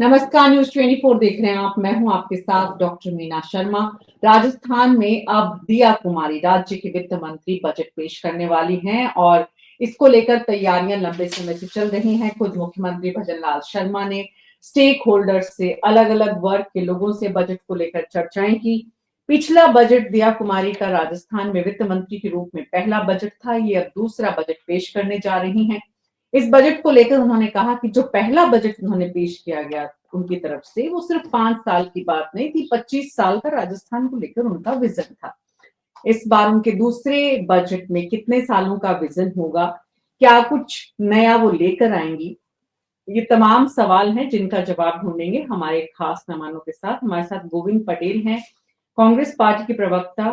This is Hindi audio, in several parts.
नमस्कार, न्यूज 24 देख रहे हैं आप। मैं हूं आपके साथ डॉक्टर मीना शर्मा। राजस्थान में अब दिया कुमारी राज्य के वित्त मंत्री बजट पेश करने वाली हैं और इसको लेकर तैयारियां लंबे समय से चल रही हैं। खुद मुख्यमंत्री भजनलाल शर्मा ने स्टेक होल्डर्स से, अलग अलग वर्ग के लोगों से बजट को लेकर चर्चाएं की। पिछला बजट दिया कुमारी का राजस्थान में वित्त मंत्री के रूप में पहला बजट था। ये अब दूसरा बजट पेश करने जा रही हैं। इस बजट को लेकर उन्होंने कहा कि जो पहला बजट उन्होंने पेश किया गया उनकी तरफ से, वो सिर्फ 5 साल की बात नहीं थी, 25 साल का राजस्थान को लेकर उनका विजन था। इस बार उनके दूसरे बजट में कितने सालों का विजन होगा, क्या कुछ नया वो लेकर आएंगी, ये तमाम सवाल हैं जिनका जवाब ढूंढेंगे हमारे खास मेहमानों के साथ। हमारे साथ गोविंद पटेल हैं, कांग्रेस पार्टी के प्रवक्ता।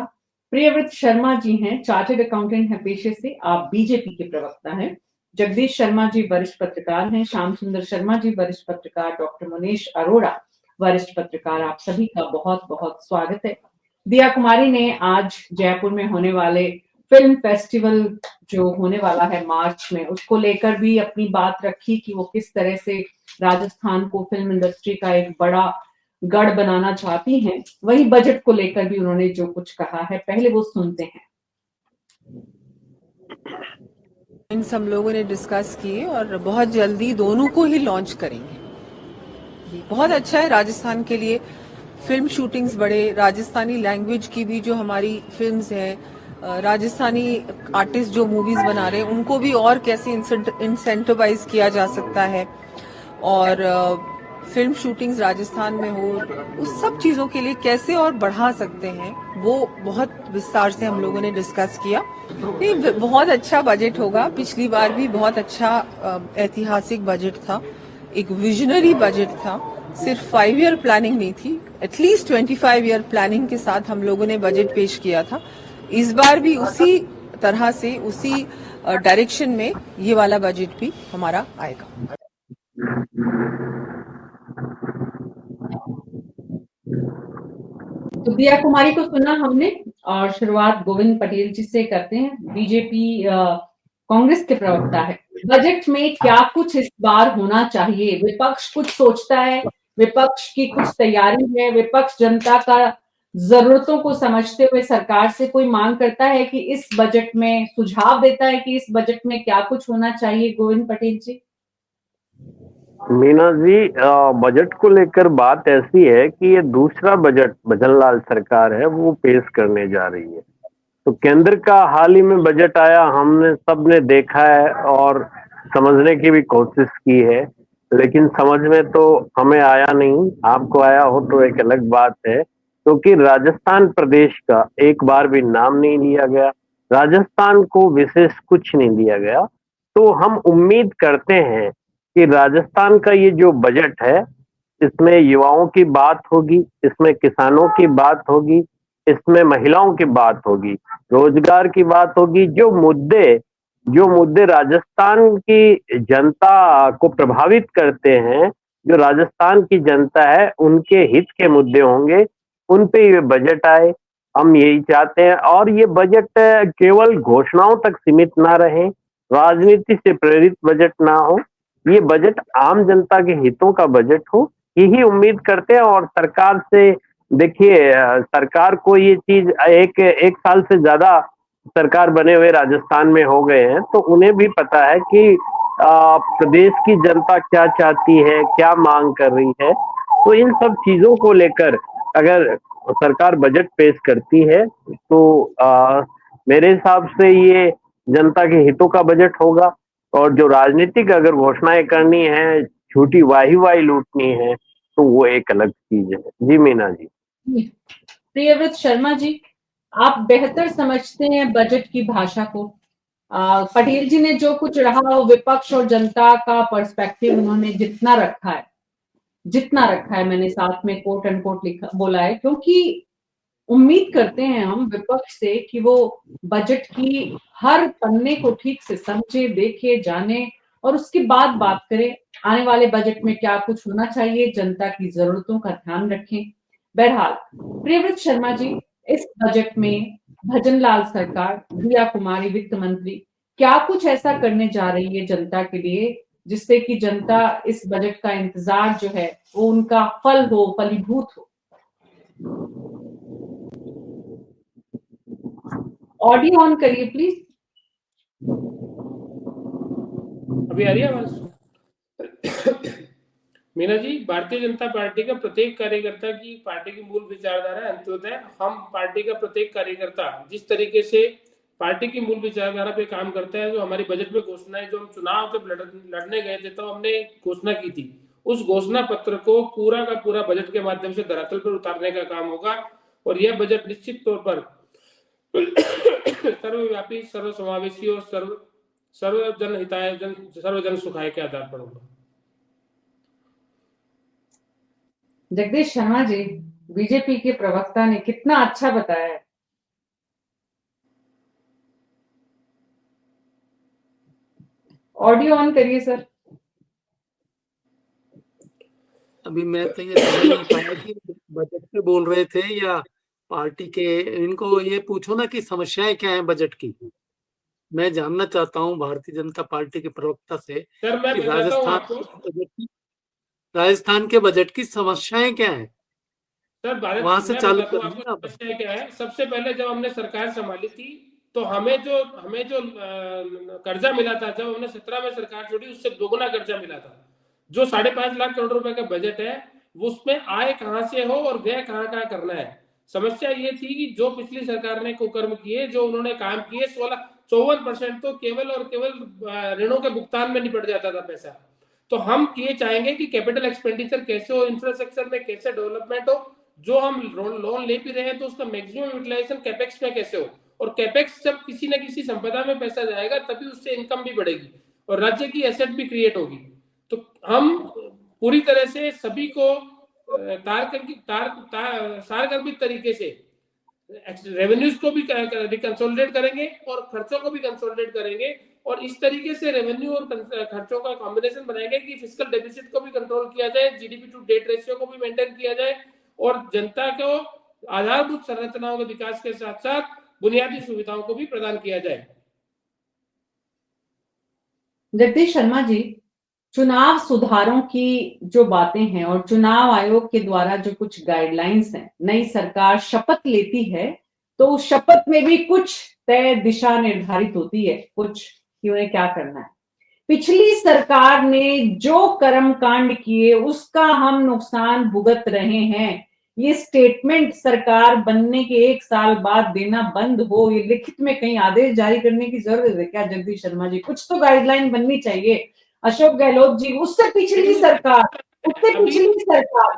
प्रियव्रत शर्मा जी हैं, चार्टर्ड अकाउंटेंट हैं पेशे से, आप बीजेपी के प्रवक्ता हैं। जगदीश शर्मा जी वरिष्ठ पत्रकार हैं। श्याम सुंदर शर्मा जी वरिष्ठ पत्रकार। डॉक्टर मनीष अरोड़ा वरिष्ठ पत्रकार। आप सभी का बहुत बहुत स्वागत है। दिया कुमारी ने आज जयपुर में होने वाले फिल्म फेस्टिवल जो होने वाला है मार्च में, उसको लेकर भी अपनी बात रखी कि वो किस तरह से राजस्थान को फिल्म इंडस्ट्री का एक बड़ा गढ़ बनाना चाहती हैं। वही बजट को लेकर भी उन्होंने जो कुछ कहा है, पहले वो सुनते हैं। इन सब लोगों ने डिस्कस किए और बहुत जल्दी दोनों को ही लॉन्च करेंगे। बहुत अच्छा है राजस्थान के लिए। फिल्म शूटिंग्स बढ़े, राजस्थानी लैंग्वेज की भी जो हमारी फिल्म्स हैं, राजस्थानी आर्टिस्ट जो मूवीज बना रहे हैं उनको भी और कैसे इंसेंटिवाइज किया जा सकता है, और फिल्म शूटिंग्स राजस्थान में हो, उस सब चीजों के लिए कैसे और बढ़ा सकते हैं, वो बहुत विस्तार से हम लोगों ने डिस्कस किया। ये बहुत अच्छा बजट होगा। पिछली बार भी बहुत अच्छा ऐतिहासिक बजट था, एक विजनरी बजट था। सिर्फ 5 ईयर प्लानिंग नहीं थी, एटलीस्ट 25 ईयर प्लानिंग के साथ हम लोगों ने बजट पेश किया था। इस बार भी उसी तरह से, उसी डायरेक्शन में ये वाला बजट भी हमारा आएगा। तो दिया कुमारी को सुना हमने और शुरुआत गोविंद पटेल जी से करते हैं। बीजेपी कांग्रेस के प्रवक्ता है, बजट में क्या कुछ इस बार होना चाहिए? विपक्ष कुछ सोचता है, विपक्ष की कुछ तैयारी है, विपक्ष जनता का जरूरतों को समझते हुए सरकार से कोई मांग करता है कि इस बजट में सुझाव देता है कि इस बजट में क्या कुछ होना चाहिए? गोविंद पटेल जी। मीना जी, बजट को लेकर बात ऐसी है कि ये दूसरा बजट भजनलाल सरकार है वो पेश करने जा रही है। तो केंद्र का हाल ही में बजट आया, हमने सबने देखा है और समझने की भी कोशिश की है, लेकिन समझ में तो हमें आया नहीं। आपको आया हो तो एक अलग बात है, क्योंकि राजस्थान प्रदेश का एक बार भी नाम नहीं लिया गया, राजस्थान को विशेष कुछ नहीं दिया गया। तो हम उम्मीद करते हैं कि राजस्थान का ये जो बजट है, इसमें युवाओं की बात होगी, इसमें किसानों की बात होगी, इसमें महिलाओं की बात होगी, रोजगार की बात होगी। जो मुद्दे राजस्थान की जनता को प्रभावित करते हैं, जो राजस्थान की जनता है उनके हित के मुद्दे होंगे, उन पे ये बजट आए, हम यही चाहते हैं। और ये बजट केवल घोषणाओं तक सीमित ना रहे, राजनीति से प्रेरित बजट ना हो, ये बजट आम जनता के हितों का बजट हो, यही उम्मीद करते हैं। और सरकार से देखिए, सरकार को ये चीज एक एक साल से ज्यादा सरकार बने हुए राजस्थान में हो गए हैं, तो उन्हें भी पता है कि प्रदेश की जनता क्या चाहती है, क्या मांग कर रही है। तो इन सब चीजों को लेकर अगर सरकार बजट पेश करती है तो मेरे हिसाब से ये जनता के हितों का बजट होगा। और जो राजनीतिक अगर घोषणाएं करनी है, झूठी वाही वाही लूटनी है, तो वो एक अलग चीज है। जी मीना जी। प्रियव्रत शर्मा जी, आप बेहतर समझते हैं बजट की भाषा को। पटेल जी ने जो कुछ रहा, वो विपक्ष और जनता का पर्सपेक्टिव उन्होंने जितना रखा है, मैंने साथ में कोट एंड कोट लिखा बोला है, क्योंकि उम्मीद करते हैं हम विपक्ष से कि वो बजट की हर पन्ने को ठीक से समझे, देखे, जाने और उसके बाद बात करें आने वाले बजट में क्या कुछ होना चाहिए, जनता की जरूरतों का ध्यान रखें। बहरहाल प्रियव्रत शर्मा जी, इस बजट में भजनलाल सरकार, दिया कुमारी वित्त मंत्री क्या कुछ ऐसा करने जा रही है जनता के लिए जिससे कि जनता इस बजट का इंतजार जो है वो उनका फल हो, फलीभूत हो। ऑडियो ऑन करिए प्लीज। अभी आ रही है आवाज? मीना जी, भारतीय जनता पार्टी का प्रत्येक कार्यकर्ता की पार्टी की मूल विचारधारा अंत्योदय। हम पार्टी का प्रत्येक कार्यकर्ता जिस तरीके से पार्टी की मूल विचारधारा पे काम करता है, जो हमारी बजट में घोषणाएं, जो हम चुनाव जब लड़ने गए थे तो हमने घोषणा की थी, उस घोषणा पत्र को पूरा का पूरा बजट के माध्यम से धरातल पर उतारने का काम होगा। और यह बजट निश्चित तौर पर सर्वव्यापी, सर्वसमावेशी और सर्वजन हिताय, सर्वजन सुखाय के आधार पर होगा। जगदीश शर्मा जी, बीजेपी के प्रवक्ता ने कितना अच्छा बताया है। ऑडियो ऑन करिए सर। अभी मैं तो ये समझ नहीं पाया कि बजट पे बोल रहे थे या पार्टी के। इनको ये पूछो ना कि समस्याएं क्या हैं बजट की। मैं जानना चाहता हूं भारतीय जनता पार्टी के प्रवक्ता से सर मैं कि बताता हूं आपको। राजस्थान के बजट की समस्याएं क्या है, सर भारत, वहां से मैं चालू बताता हूं करिए आपको आप। समस्या क्या है। सबसे पहले जब हमने सरकार संभाली थी तो हमें जो कर्जा मिला था, जब हमने 17 में सरकार छोड़ी उससे दोगुना कर्जा मिला था। जो 5.5 लाख करोड़ रुपए का बजट है वो उसमें आय कहां से हो और व्यय कहां कहां करना है। समस्या ये थी कि जो पिछली सरकार ने कुकर्म किए, जो उन्होंने काम किए, 54% तो केवल और केवल ऋणों के भुगतान में निपट जाता था पैसा। तो हम ये चाहेंगे कि कैपिटल एक्सपेंडिचर कैसे हो, इंफ्रास्ट्रक्चर में कैसे डेवलपमेंट हो, जो हम लोन ले भी रहे हैं तो उसका मैक्सिमम यूटिलाइजेशन कैपेक्स में कैसे हो। और कैपेक्स जब किसी न किसी संपदा में पैसा जाएगा तभी उससे इनकम भी बढ़ेगी और राज्य की एसेट भी क्रिएट होगी। तो हम पूरी तरह से सभी को सारगर्भित तरीके से रेवेन्यूज को भी कंसोलिडेट करेंगे और खर्चों को भी कंसोलिडेट करेंगे और इस तरीके से रेवेन्यू और खर्चों का कॉम्बिनेशन बनाएंगे कि फिस्कल डेफिसिट को भी कंट्रोल किया जाए, जीडीपी टू डेट रेशियो को भी मेंटेन किया जाए और जनता को आधारभूत संरचनाओं के विकास के साथ साथ बुनियादी सुविधाओं को भी प्रदान किया जाए। जगदीश शर्मा जी, चुनाव सुधारों की जो बातें हैं और चुनाव आयोग के द्वारा जो कुछ गाइडलाइंस हैं, नई सरकार शपथ लेती है तो उस शपथ में भी कुछ तय दिशा निर्धारित होती है, कुछ कि उन्हें क्या करना है। पिछली सरकार ने जो कर्मकांड किए उसका हम नुकसान भुगत रहे हैं। ये स्टेटमेंट सरकार बनने के 1 साल बाद देना बंद हो, ये लिखित में कहीं आदेश जारी करने की जरूरत है क्या जगदीश शर्मा जी? कुछ तो गाइडलाइन बननी चाहिए। अशोक गहलोत जी, उससे पिछली सरकार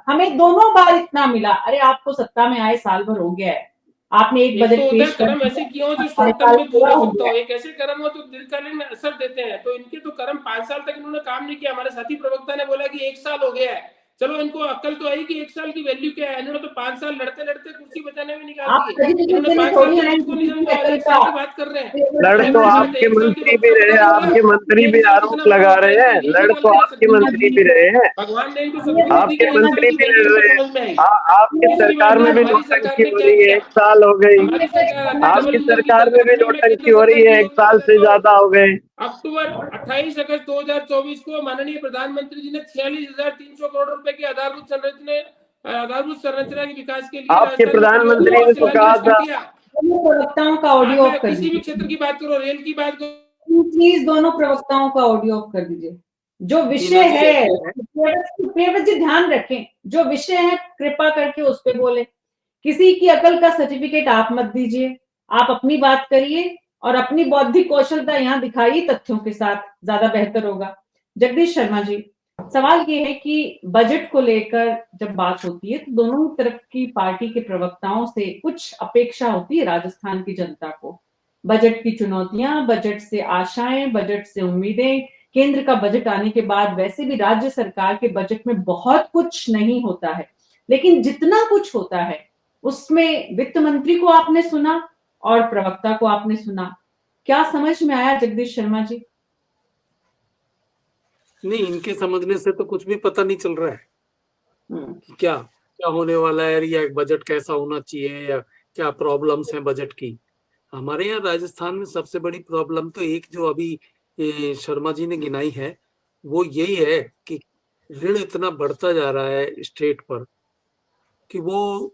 हमें दोनों बार इतना मिला। अरे आपको सत्ता में आए साल भर हो गया है, आपने एक बजट पेश कर कर्म ऐसे किए हो जो शॉर्ट टर्म में दूर हो सकता हो, एक ऐसे कर्म हो तो दीर्घकालीन में असर देते हैं। तो इनके तो कर्म 5 साल तक इन्होंने काम नहीं किया। हमारे साथी प्रवक्ता ने बोला कि 1 साल हो गया है, चलो इनको अक्ल तो आई कि 1 साल की वैल्यू क्या है। इन्होंने तो 5 साल लड़ते लड़ते कुर्सी बचाने में निकाल दी। इन्होंने 5 साल की बात को नहीं समझा और 1 साल की बात कर रहे हैं। लड़ तो आपके मंत्री भी रहे, आपके मंत्री भी आरोप लगा रहे हैं, लड़ तो आपके मंत्री भी रहे हैं, भगवान ने इनको शक्ति दी आपके कि 1 साल मंत्री की भी वैल्यू लड़ रहे समझ में आई। हैं। आपकी सरकार में भी नोटंकी हो रही है, 1 साल हो गई। हमारी सरकार आपकी सरकार में भी नोटंकी हो रही है, 1 साल से ज्यादा हो गए। अक्टूबर 28 अगस्त 2024 को माननीय प्रधानमंत्री जी ने 46,300 करोड़ रुपए की आधारभूत संरचना के विकास के लिए आपके प्रधानमंत्री ने तो कहा था। प्रवक्ताओं का ऑडियो ऑफ कर किसी भी दीजिए क्षेत्र की बात करो, रेल की बात करो, प्लीज दोनों प्रवक्ताओं का ऑडियो ऑफ कर दीजिए। जो विषय है, जी ध्यान रखें, जो विषय है कृपा करके उस पे बोले। किसी की अकल का सर्टिफिकेट आप मत दीजिए, आप अपनी बात करिए और अपनी बौद्धिक कौशलता यहाँ दिखाइए तथ्यों के साथ, ज्यादा बेहतर होगा। जगदीश शर्मा जी, सवाल ये है कि बजट को लेकर जब बात होती है तो दोनों तरफ की पार्टी के प्रवक्ताओं से कुछ अपेक्षा होती है राजस्थान की जनता को। बजट की चुनौतियां, बजट से आशाएं, बजट से उम्मीदें। केंद्र का बजट आने के बाद वैसे भी राज्य सरकार के बजट में बहुत कुछ नहीं होता है, लेकिन जितना कुछ होता है उसमें वित्त मंत्री को आपने सुना और प्रवक्ता को आपने सुना। क्या समझ में आया जगदीश शर्मा जी? नहीं, इनके समझने से तो कुछ भी पता नहीं चल रहा है कि क्या क्या होने वाला है या बजट कैसा होना चाहिए या क्या प्रॉब्लम्स हैं बजट की। हमारे यहाँ राजस्थान में सबसे बड़ी प्रॉब्लम तो एक जो अभी शर्मा जी ने गिनाई है वो यही है कि ऋण इतना बढ़ता जा रहा है स्टेट पर कि वो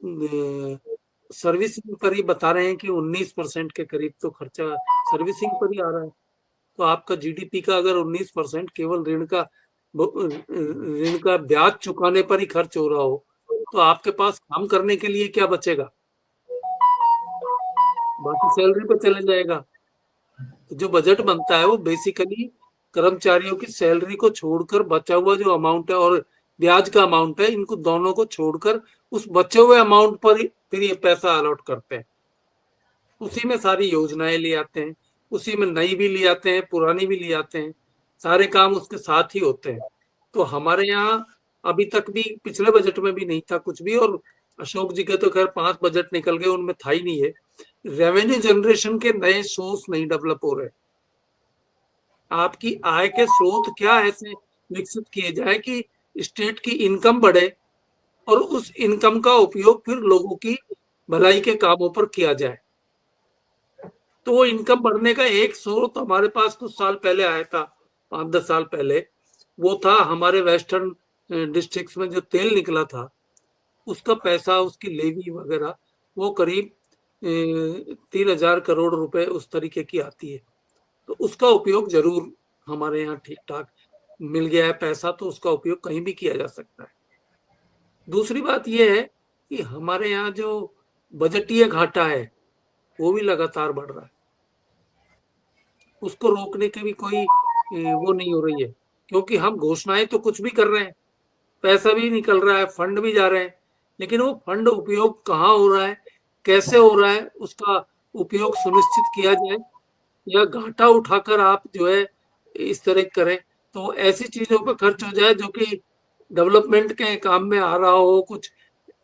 सर्विसिंग पर ही बता रहे हैं कि 19% के करीब तो खर्चा सर्विसिंग पर ही आ रहा है। तो आपका जीडीपी का अगर 19% केवल ऋण का ब्याज चुकाने पर ही खर्च हो रहा हो, तो आपके पास काम करने के लिए क्या बचेगा? बाकी सैलरी पे चले जाएगा। तो जो बजट बनता है वो बेसिकली कर्मचारियों की सैलरी को छोड़कर बचा हुआ जो अमाउंट है और ब्याज का अमाउंट है, इनको दोनों को छोड़कर उस बचे हुए अमाउंट पर ही फिर ये पैसा अलॉट करते हैं। उसी में सारी योजनाएं ले आते हैं, उसी में नई भी ले आते हैं, पुरानी भी ले आते हैं, सारे काम उसके साथ ही होते हैं। तो हमारे यहाँ अभी तक भी पिछले बजट में भी नहीं था कुछ भी, और अशोक जी के तो खैर 5 बजट निकल गए, उनमें था ही नहीं है। रेवेन्यू जनरेशन के नए सोर्स नहीं डेवलप हो रहे। आपकी आय के स्रोत क्या ऐसे विकसित किए जाए कि स्टेट की इनकम बढ़े और उस इनकम का उपयोग फिर लोगों की भलाई के कामों पर किया जाए। तो वो इनकम बढ़ने का एक स्रोत हमारे पास कुछ साल पहले आया था, 5-10 साल पहले, वो था हमारे वेस्टर्न डिस्ट्रिक्ट्स में जो तेल निकला था, उसका पैसा, उसकी लेवी वगैरह, वो करीब 3,000 करोड़ रुपए उस तरीके की आती है। तो उसका उपयोग जरूर हमारे यहाँ ठीक ठाक मिल गया है पैसा, तो उसका उपयोग कहीं भी किया जा सकता है। दूसरी बात यह है कि हमारे यहाँ जो बजटीय घाटा है वो भी लगातार बढ़ रहा है। उसको रोकने की भी कोई वो नहीं हो रही है, क्योंकि हम घोषणाएं तो कुछ भी कर रहे हैं, पैसा भी निकल रहा है, फंड भी जा रहे हैं, लेकिन वो फंड उपयोग कहाँ हो रहा है, कैसे हो रहा है, उसका उपयोग सुनिश्चित किया जाए, या घाटा उठाकर आप जो है इस तरह करें तो ऐसी चीजों पर खर्च हो जाए जो कि डेवलपमेंट के काम में आ रहा हो, कुछ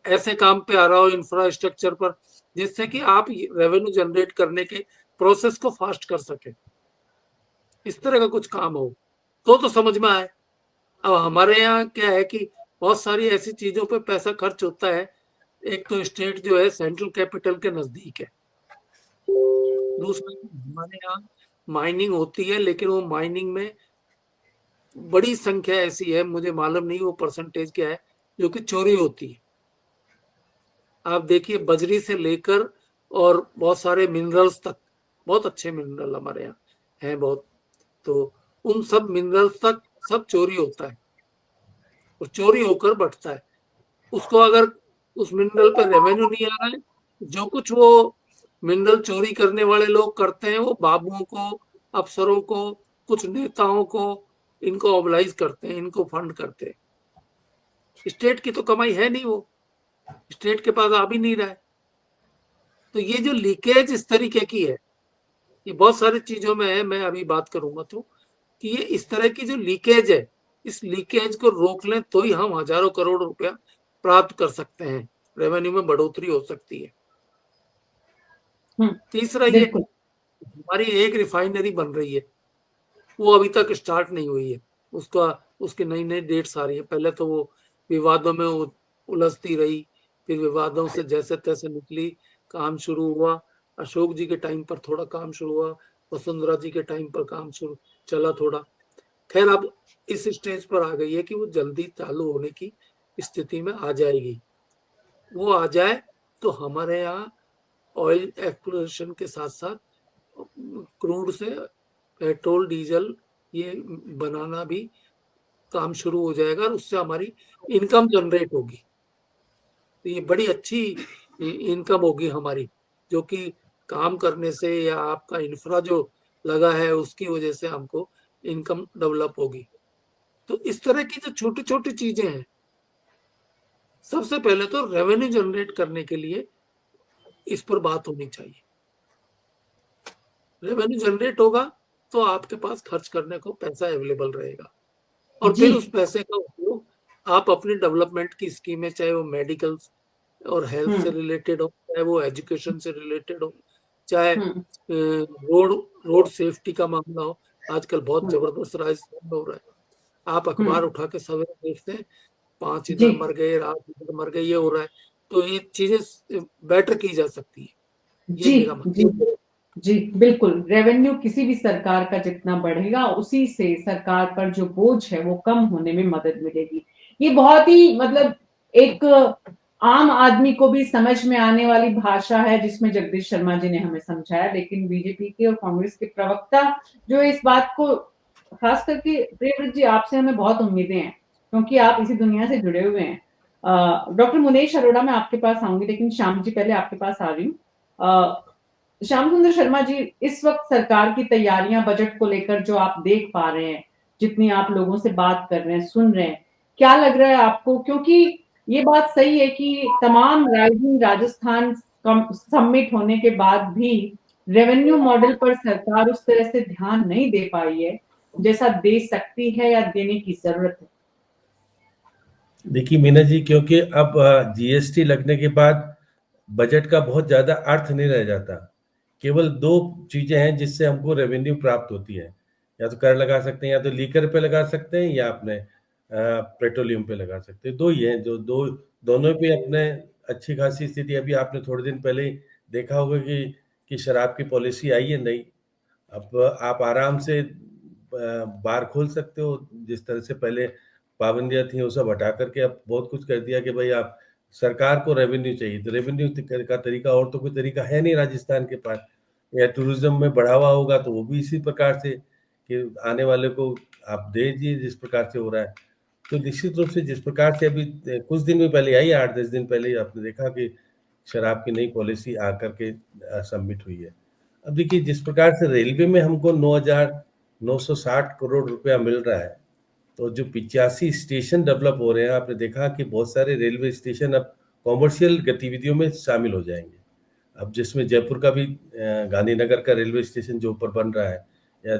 ऐसे काम पे आ रहा हो इंफ्रास्ट्रक्चर पर, जिससे कि आप रेवेन्यू जनरेट करने के प्रोसेस को फास्ट कर सके। इस तरह का कुछ काम हो तो समझ में आए। अब हमारे यहाँ क्या है कि बहुत सारी ऐसी चीजों पे पैसा खर्च होता है। एक तो स्टेट जो है सेंट्रल कैपिटल के नजदीक है, दूसरा हमारे यहाँ माइनिंग होती है, लेकिन वो माइनिंग में बड़ी संख्या ऐसी है, मुझे मालूम नहीं वो परसेंटेज क्या है, जो कि चोरी होती है। आप देखिए बजरी से लेकर और बहुत सारे मिनरल्स तक, बहुत अच्छे मिनरल हमारे यहाँ हैं बहुत, तो उन सब मिनरल्स तक सब चोरी होता है और चोरी होकर बढ़ता है। उसको अगर उस मिनरल पर रेवेन्यू नहीं आ रहा है, जो कुछ वो मिनरल चोरी करने वाले लोग करते हैं वो बाबुओं को, अफसरों को, कुछ नेताओं को, इनको ऑबलाइज करते हैं, इनको फंड करते हैं। स्टेट की तो कमाई है नहीं, वो स्टेट के पास आ भी नहीं रहा है। तो ये जो लीकेज इस तरीके की है, ये बहुत सारी चीजों में है, मैं अभी बात करूंगा तो, कि ये इस तरह की जो लीकेज है, इस लीकेज को रोक लें तो ही हम हजारों करोड़ रुपया प्राप्त कर सकते हैं, रेवेन्यू में बढ़ोतरी हो सकती है। तीसरा ये हमारी एक रिफाइनरी बन रही है, वो अभी तक स्टार्ट नहीं हुई है, उसके नई नई डेट्स आ रही है। पहले तो वो विवादों में उलझती रही, फिर विवादों से जैसे तैसे निकली, काम शुरू हुआ, अशोक जी के टाइम पर थोड़ा काम शुरू हुआ, वसुंधरा जी के टाइम पर काम शुरू चला थोड़ा, खैर अब इस स्टेज पर आ गई है कि वो जल्दी चालू होने की स्थिति में आ जाएगी। वो आ जाए तो हमारे यहाँ ऑयल एक्सप्लोरेशन के साथ साथ क्रूड से पेट्रोल डीजल ये बनाना भी काम शुरू हो जाएगा और उससे हमारी इनकम जनरेट होगी। तो ये बड़ी अच्छी इनकम होगी हमारी, जो कि काम करने से या आपका इंफ्रा जो लगा है उसकी वजह से हमको इनकम डेवलप होगी। तो इस तरह की जो छोटी छोटी चीजें हैं, सबसे पहले तो रेवेन्यू जनरेट करने के लिए इस पर बात होनी चाहिए। रेवेन्यू जनरेट होगा तो आपके पास खर्च करने को पैसा अवेलेबल रहेगा, और फिर उस पैसे का उपयोग आप अपनी डेवलपमेंट की स्कीमें, चाहे वो मेडिकल और हेल्थ से रिलेटेड हो, चाहे वो एजुकेशन से रिलेटेड हो, चाहे रोड सेफ्टी का मामला हो, आजकल बहुत जबरदस्त राजस्थान में हो रहा है। आप अखबार उठा के सवेरे देखते हैं 5 इधर मर गए, रात इधर मर गए, ये हो रहा है। तो ये चीजें बेटर की जा सकती है, ये मेरा मानना है। जी, बिल्कुल। रेवेन्यू किसी भी सरकार का जितना बढ़ेगा, उसी से सरकार पर जो बोझ है, वो कम होने में मदद मिलेगी। ये बहुत ही मतलब एक आम आदमी को भी समझ में आने वाली भाषा है, जिसमें जगदीश शर्मा जी ने हमें समझाया, लेकिन बीजेपी के और कांग्रेस के प्रवक्ता जो इस बात को खास करके प्रियव्रत जी आपसे हमें बहुत उम्मीदें हैं, क्योंकि आप इसी दुनिया से जुड़े हुए हैं। डॉक्टर मुनेश अरोड़ा मैं आपके पास आऊँगी, लेकिन श्याम जी पहले आपके पास आ रही हूँ। श्याम सुंदर शर्मा जी, इस वक्त सरकार की तैयारियां बजट को लेकर जो आप देख पा रहे हैं, जितनी आप लोगों से बात कर रहे हैं, सुन रहे हैं, क्या लग रहा है आपको? क्योंकि ये बात सही है कि तमाम राइजिंग राजस्थान समिट होने के बाद भी रेवेन्यू मॉडल पर सरकार उस तरह से ध्यान नहीं दे पाई है, जैसा दे सकती है या देने की जरूरत है। देखिए मीना जी, क्योंकि अब जीएसटी लगने के बाद बजट का बहुत ज्यादा अर्थ नहीं रह जाता। केवल दो चीजें हैं जिससे हमको रेवेन्यू प्राप्त होती है, या तो कर लगा सकते हैं, या तो लीकर पे लगा सकते हैं, या अपने पेट्रोलियम पे लगा सकते हैं। दो ही हैं जो दोनों पे अपने अच्छी खासी स्थिति। अभी आपने थोड़े दिन पहले ही देखा होगा कि शराब की पॉलिसी आई है नई। अब आप आराम से बार खोल सकते हो। जिस तरह से पहले पाबंदियां थी वो सब हटा करके अब बहुत कुछ कर दिया कि भाई आप सरकार को रेवेन्यू चाहिए, तो रेवेन्यू का तरीका और तो कोई तरीका है नहीं राजस्थान के पास। या टूरिज्म में बढ़ावा होगा तो वो भी इसी प्रकार से कि आने वाले को आप दे दीजिए, जिस प्रकार से हो रहा है। तो निश्चित रूप से जिस प्रकार से अभी कुछ दिन में पहले आई, 8-10 दिन पहले ही आपने देखा कि शराब की नई पॉलिसी आकर के सबमिट हुई है। अब देखिए जिस प्रकार से रेलवे में हमको 9,960 करोड़ रुपया मिल रहा है, तो जो 85 स्टेशन डेवलप हो रहे हैं, आपने देखा कि बहुत सारे रेलवे स्टेशन अब कॉमर्शियल गतिविधियों में शामिल हो जाएंगे। अब जिसमें जयपुर का भी गांधीनगर का रेलवे स्टेशन जो ऊपर बन रहा है, या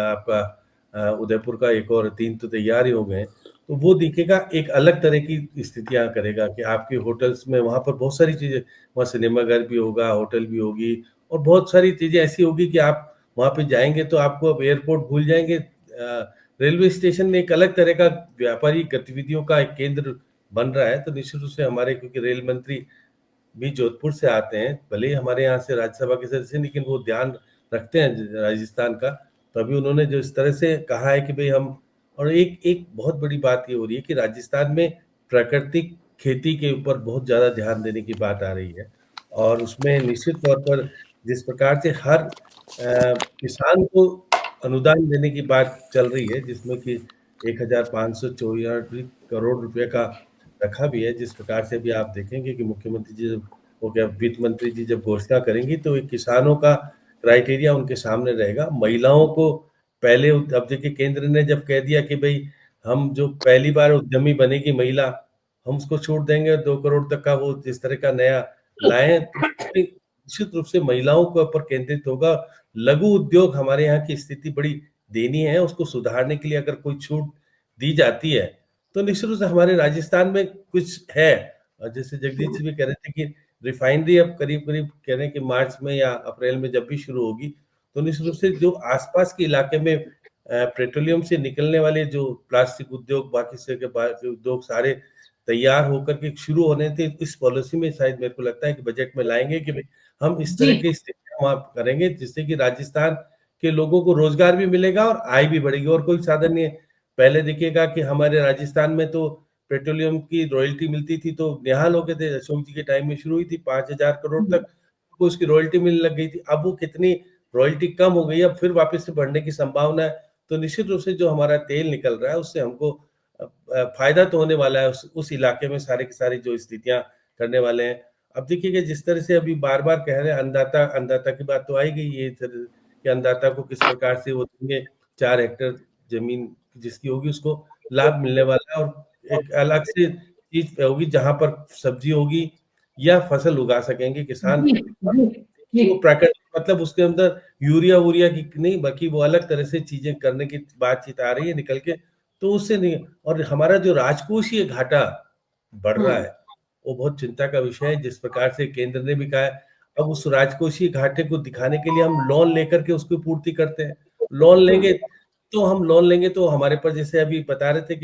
आपका उदयपुर का एक और 3 तो तैयार ही हो गए हैं। तो वो दिखेगा, एक अलग तरह की स्थितियां करेगा कि आपके होटल्स में वहां पर बहुत सारी चीजें, वहाँ सिनेमा घर भी होगा, होटल भी होगी, और बहुत सारी चीजें ऐसी होगी कि आप वहां पे जाएंगे तो आपको अब एयरपोर्ट भूल जाएंगे। रेलवे स्टेशन में एक अलग तरह का व्यापारिक गतिविधियों का एक केंद्र बन रहा है। तो निश्चित रूप से हमारे, क्योंकि रेल मंत्री भी जोधपुर से आते हैं, भले ही हमारे यहाँ से राज्यसभा के सदस्य, लेकिन वो ध्यान रखते हैं राजस्थान का। तो अभी उन्होंने जो इस तरह से कहा है कि भाई हम, और एक एक बहुत बड़ी बात ये हो रही है कि राजस्थान में प्राकृतिक खेती के ऊपर बहुत ज्यादा ध्यान देने की बात आ रही है। और उसमें निश्चित तौर पर जिस प्रकार से हर किसान को अनुदान देने की बात चल रही है, जिसमें कि 1,584 करोड़ रुपए का रखा भी है। जिस प्रकार से भी आप देखेंगे कि मुख्यमंत्री जी जब, वो क्या वित्त मंत्री जी जब घोषणा करेंगी, तो एक किसानों का क्राइटेरिया उनके सामने रहेगा। महिलाओं को पहले, अब देखिए केंद्र ने जब कह दिया कि भाई हम जो पहली बार उद्यमी बनेगी महिला, हम उसको छूट देंगे 2 करोड़ तक का, वो जिस तरह का नया लाए, तो निश्चित रूप से महिलाओं के ऊपर केंद्रित होगा। लघु उद्योग हमारे यहाँ की स्थिति बड़ी दयनीय है, उसको सुधारने के लिए अगर कोई छूट दी जाती है तो निश्चित रूप से हमारे राजस्थान में कुछ है। और जैसे जगदीश जी भी कह रहे थे कि रिफाइनरी अब करीब करीब कह रहे हैं कि मार्च में या अप्रैल में जब भी शुरू होगी, तो निश्चित रूप से जो आसपास के इलाके में पेट्रोलियम से निकलने वाले जो प्लास्टिक उद्योग, बाकी से के बाकी उद्योग सारे तैयार होकर के शुरू होने थे। इस पॉलिसी में शायद मेरे को लगता है कि बजट में लाएंगे कि भाई हम इस तरह जी, के स्थितियां वहां करेंगे, जिससे कि राजस्थान के लोगों को रोजगार भी मिलेगा और आय भी बढ़ेगी। और कोई साधन नहीं है। पहले देखिएगा कि हमारे राजस्थान में तो पेट्रोलियम की रॉयल्टी मिलती थी तो निहाल हो गए थे। अशोक जी के टाइम में शुरू हुई थी, 5,000 करोड़ तक को उसकी रॉयल्टी मिलने लग गई थी। अब वो कितनी रॉयल्टी कम हो गई, अब फिर वापस से बढ़ने की संभावना है। तो निश्चित रूप से जो हमारा तेल निकल रहा है उससे हमको फायदा तो होने वाला है। उस इलाके में सारे की सारी जो स्थितियां करने वाले हैं। अब देखिएगा जिस तरह से अभी बार बार कह रहे हैं अन्नदाता, अन्नदाता की बात तो आई गई ये कि अन्नदाता को किस प्रकार से वो देंगे, 4 हेक्टेयर जमीन जिसकी होगी उसको लाभ मिलने वाला है। और एक अलग से चीज होगी जहां पर सब्जी होगी या फसल उगा सकेंगे किसान। जी, जी, जी, वो प्राकृतिक, मतलब उसके अंदर यूरिया वूरिया की नहीं, बाकी वो अलग तरह से चीजें करने की बातचीत आ रही है निकल के। तो उससे नहीं, और हमारा जो राजकोषीय घाटा बढ़ रहा हुँ, है वो बहुत चिंता का विषय है। जिस प्रकार से केंद्र ने भी कहा है, अब उस राजकोषीय घाटे को दिखाने के लिए हम लोन लेकर के उसकी पूर्ति करते हैं। लोन हुँ, लेंगे तो हम लोन लेंगे तो हमारे पास, जैसे अभी बता रहे थे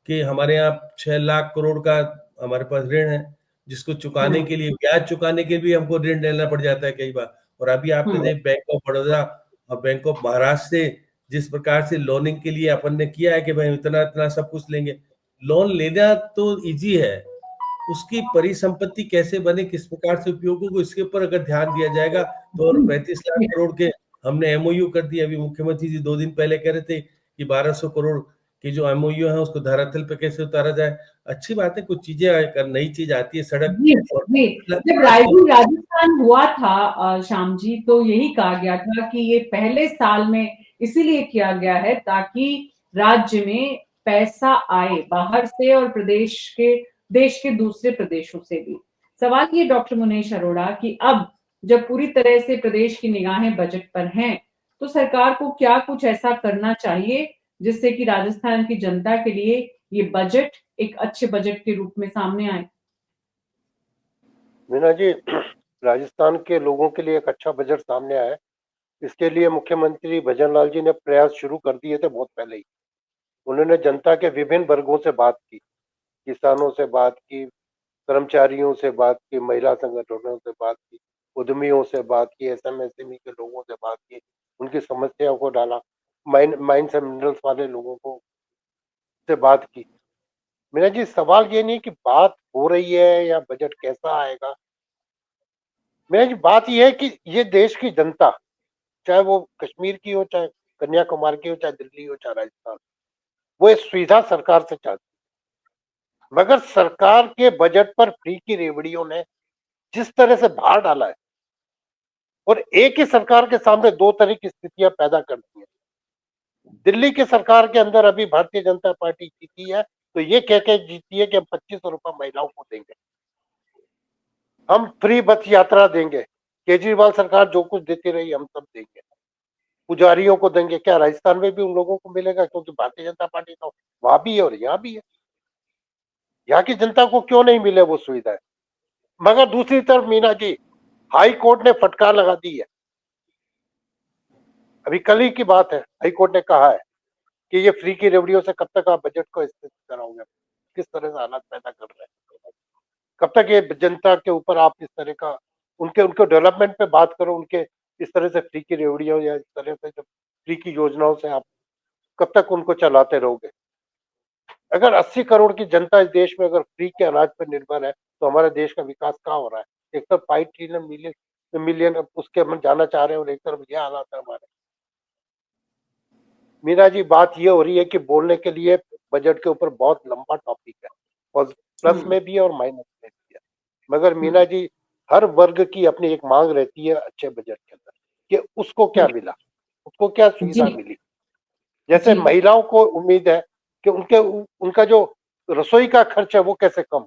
कि हमारे यहाँ 6 लाख करोड़ का हमारे पास ऋण है, जिसको चुकाने हुँ, के लिए, ब्याज चुकाने के लिए भी हमको ऋण लेना पड़ जाता है कई बार। और अभी आपने देख बैंक ऑफ बड़ौदा और बैंक ऑफ महाराष्ट्र से जिस प्रकार से लोनिंग के लिए अपन ने किया है कि भाई इतना इतना सब कुछ लेंगे, लोन लेना तो इजी है, उसकी परिसंपत्ति कैसे बने, किस प्रकार से उपयोग हो, इसके ऊपर अगर ध्यान दिया जाएगा तो। और 35 लाख करोड़ के हमने एमओयू कर दिया। अभी मुख्यमंत्री जी 2 दिन पहले कह रहे थे कि 1200 करोड़ की जो एमओयू है उसको धरातल पे कैसे उतारा जाए। अच्छी बात है, कुछ चीजें अगर नई चीज आती है सड़क जी जी, जब राजस्थान हुआ था श्याम जी, तो यही कहा गया था कि ये पहले साल में इसीलिए किया गया है ताकि राज्य में पैसा आए बाहर से और देश के दूसरे प्रदेशों से भी। सवाल ये डॉक्टर मुनेश अरोड़ा कि अब जब पूरी तरह से प्रदेश की निगाहें बजट पर हैं, तो सरकार को क्या कुछ ऐसा करना चाहिए जिससे कि राजस्थान की जनता के लिए ये बजट एक अच्छे बजट के रूप में सामने आए? मीना जी, राजस्थान के लोगों के लिए एक अच्छा बजट सामने आया है। इसके लिए मुख्यमंत्री भजन लाल जी ने प्रयास शुरू कर दिए थे बहुत पहले ही। उन्होंने जनता के विभिन्न वर्गों से बात की, किसानों से बात की, कर्मचारियों से बात की, महिला संगठनों से बात की, उद्यमियों से बात की, एसएमएसएमई के लोगों से बात की, उनकी समस्याओं को डाला, माइंस एंड मिनरल्स वाले लोगों को से बात की। मीना जी, सवाल ये नहीं कि बात हो रही है या बजट कैसा आएगा। मीना जी, बात यह है कि ये देश की जनता, चाहे वो कश्मीर की हो, चाहे कन्याकुमारी की हो, चाहे दिल्ली हो, चाहे राजस्थान, वो एक सुविधा सरकार से चाहती है। मगर सरकार के बजट पर फ्री की रेवड़ियों ने जिस तरह से भार डाला है, और एक ही सरकार के सामने दो तरह की स्थितियां पैदा कर दी है। दिल्ली की सरकार के अंदर अभी भारतीय जनता पार्टी जीती है तो ये कह के जीती है कि हम 2500 रुपये महिलाओं को देंगे, हम फ्री बस यात्रा देंगे, केजरीवाल सरकार जो कुछ देती रही हम सब देंगे, पुजारियों को देंगे। क्या राजस्थान में भी उन लोगों को मिलेगा? क्योंकि भारतीय जनता पार्टी तो वहां भी है और यहाँ भी है। यहाँ की जनता को क्यों नहीं मिले वो सुविधाएं? मगर दूसरी तरफ मीना जी, हाई कोर्ट ने फटकार लगा दी है। अभी कल ही की बात है, हाई कोर्ट ने कहा है कि ये फ्री की रेवड़ियों से कब तक आप बजट को स्थित कराओगे, किस तरह से हालात पैदा कर रहे हैं, कब तक ये जनता के ऊपर आप इस तरह का उनके उनके डेवलपमेंट पे बात करो, उनके इस तरह से फ्री की रेवड़ियों या इस तरह से जब फ्री की योजनाओं से आप कब तक उनको चलाते रहोगे? अगर 80 करोड़ की जनता इस देश में अगर फ्री के अनाज पर निर्भर है तो हमारे देश का विकास कहाँ हो रहा है? एक तरफ 5 ट्रिलियन मिलियन उसके हम जाना चाह रहे हैं और एक तरफ ये हालात है हमारे। मीना जी, बात ये हो रही है कि बोलने के लिए बजट के ऊपर बहुत लंबा टॉपिक है और प्लस में भी है और माइनस में भी है। मगर मीना जी, हर वर्ग की अपनी एक मांग रहती है अच्छे बजट के अंदर कि उसको क्या मिला, उसको क्या सुविधा मिली। जैसे महिलाओं को उम्मीद है कि उनका जो रसोई का खर्च है वो कैसे कम।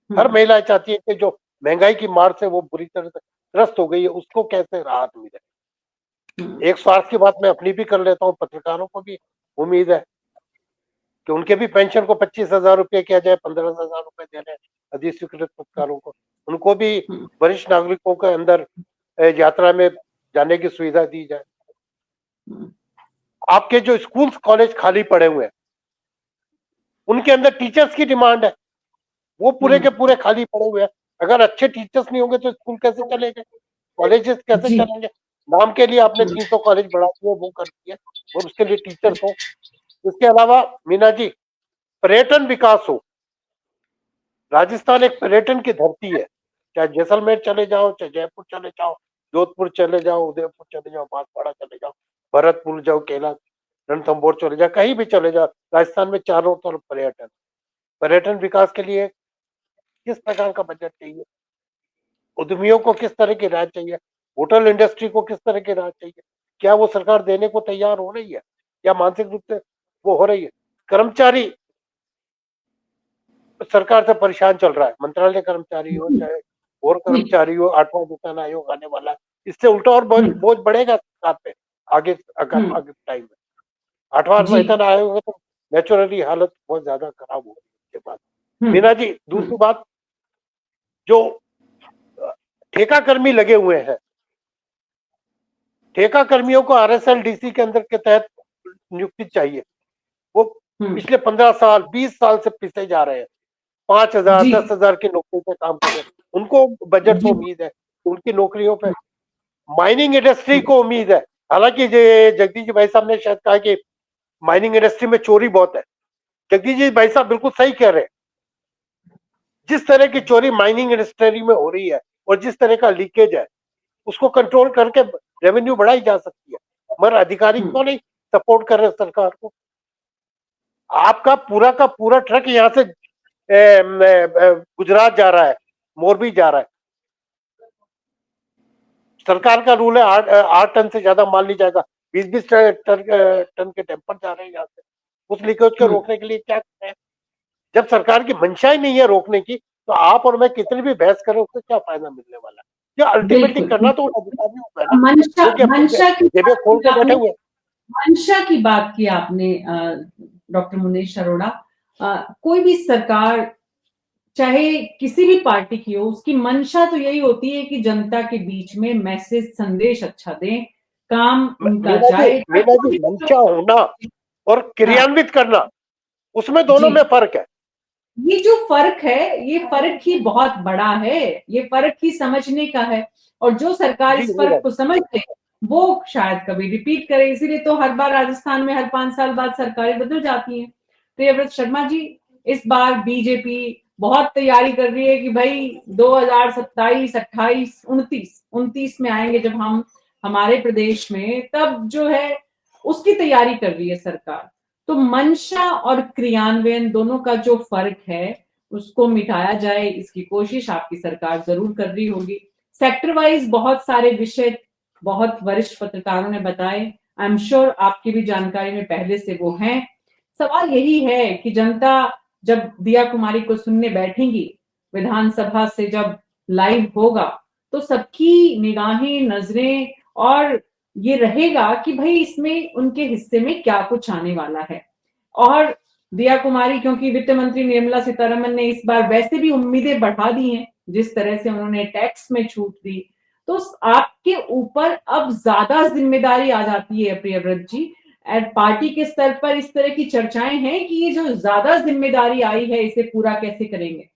हर महिला चाहती है कि जो महंगाई की मार से वो बुरी तरह से त्रस्त हो गई है उसको कैसे राहत मिले। एक स्वार्थ की बात मैं अपनी भी कर लेता हूँ, पत्रकारों को भी उम्मीद है कि उनके भी पेंशन को 25,000 रुपये किया जाए, 15,000 रुपये देने अधिस्वीकृत पत्रकारों को, उनको भी वरिष्ठ नागरिकों के अंदर यात्रा में जाने की सुविधा दी जाए। आपके जो स्कूल कॉलेज खाली पड़े हुए हैं उनके अंदर टीचर्स की डिमांड है, वो पूरे के पूरे खाली पड़े हुए हैं। अगर अच्छे टीचर्स नहीं होंगे तो स्कूल कैसे चलेंगे, कॉलेजेस कैसे चलेंगे? नाम के लिए आपने 300 कॉलेज बढ़ा दिए, वो कर दिए और उसके लिए टीचर्स हो। इसके अलावा मीना जी, पर्यटन विकास हो। राजस्थान एक पर्यटन की धरती है, चाहे जैसलमेर चले जाओ, चाहे जयपुर चले जाओ, जोधपुर चले जाओ, उदयपुर चले जाओ, बांसवाड़ा चले जाओ, भरतपुर जाओ, केला रणथंभौर चले जाओ, कहीं भी चले जाओ, राजस्थान में चारों तरफ पर्यटन। पर्यटन विकास के लिए किस प्रकार का बजट चाहिए, उद्यमियों को किस तरह की राहत चाहिए, होटल इंडस्ट्री को किस तरह की राहत चाहिए, क्या वो सरकार देने को तैयार हो रही है या मानसिक रूप से वो हो रही है? कर्मचारी सरकार से परेशान चल रहा है, मंत्रालय कर्मचारी हो चाहे और कर्मचारी हो, 8वां वेतन आयोग आने वाला है, इससे उल्टा और बोझ बढ़ेगा सरकार पे आगे टाइम में। 8वां वेतन आयोग तो नेचुरली हालत बहुत ज्यादा खराब हो गई इसके बाद। मीना जी, दूसरी बात, जो ठेका कर्मी लगे हुए हैं, ठेका कर्मियों को आरएसएल-डीसी के अंदर के तहत नियुक्ति चाहिए। वो पिछले 15 साल 20 साल से पिसे जा रहे हैं, 5,000 10,000 की नौकरी पे काम कर रहे हैं। उनको बजट से उम्मीद है, उनकी नौकरियों पे माइनिंग इंडस्ट्री को उम्मीद है, हालांकि जगदीश जी भाई साहब ने शायद कहा कि माइनिंग इंडस्ट्री में चोरी बहुत है। जगदीश जी भाई साहब बिल्कुल सही कह रहे हैं। जिस तरह की चोरी माइनिंग इंडस्ट्री में हो रही है और जिस तरह का लीकेज है, उसको कंट्रोल करके रेवेन्यू बढ़ाई जा सकती है, मगर अधिकारी क्यों नहीं सपोर्ट कर रहे सरकार को? आपका पूरा का पूरा ट्रक यहाँ से गुजरात जा रहा है, मोरबी जा रहा है। सरकार का रूल है 8 टन से ज्यादा माल नहीं जाएगा। 20-20 टन के टेम्पर जा रहे हैं यहाँ से। उस लीकेज को रोकने के लिए क्या करें? जब सरकार की मंशा ही नहीं है रोकने की, तो आप और मैं कितनी भी बहस करें उससे क्या फायदा मिलने वाला है? क्या अल्टीमेटली करना तो अधिकारियों को है ना, मंशा की जेबें खोल के बैठे हुए। मंशा की बात की आपने डॉक्टर मुनीश अरोड़ा। कोई भी सरकार चाहे किसी भी पार्टी की हो, उसकी मंशा तो यही होती है कि जनता के बीच में मैसेज संदेश अच्छा दें, काम उनका जाए। मीना जी, मंशा होना और क्रियान्वित करना, उसमें दोनों में फर्क है। ये जो फर्क है, ये फर्क ही बहुत बड़ा है, ये फर्क ही समझने का है। और जो सरकार इस फर्क को समझ ले वो शायद कभी रिपीट करे। इसीलिए तो हर बार राजस्थान में हर 5 साल बाद सरकारें बदल जाती हैं। प्रियव्रत शर्मा जी, इस बार बीजेपी बहुत तैयारी कर रही है कि भाई 2027, 28, 29 में आएंगे जब हम हमारे प्रदेश में, तब जो है उसकी तैयारी कर रही है सरकार। तो मंशा और क्रियान्वयन दोनों का जो फर्क है उसको मिटाया जाए, इसकी कोशिश आपकी सरकार जरूर कर रही होगी। सेक्टर वाइज बहुत सारे विषय बहुत वरिष्ठ पत्रकारों ने बताए। आई एम श्योर आपकी भी जानकारी में पहले से वो हैं। सवाल यही है कि जनता जब दिया कुमारी को सुनने बैठेंगी, विधानसभा से जब लाइव होगा, तो सबकी निगाहें, नजरें और ये रहेगा कि भाई इसमें उनके हिस्से में क्या कुछ आने वाला है। और दिया कुमारी, क्योंकि वित्त मंत्री निर्मला सीतारमन ने इस बार वैसे भी उम्मीदें बढ़ा दी हैं, जिस तरह से उन्होंने टैक्स में छूट दी, तो आपके ऊपर अब ज्यादा जिम्मेदारी आ जाती है प्रियव्रत जी। पार्टी के स्तर पर इस तरह की चर्चाएं हैं कि ये जो ज्यादा जिम्मेदारी आई है इसे पूरा कैसे करेंगे?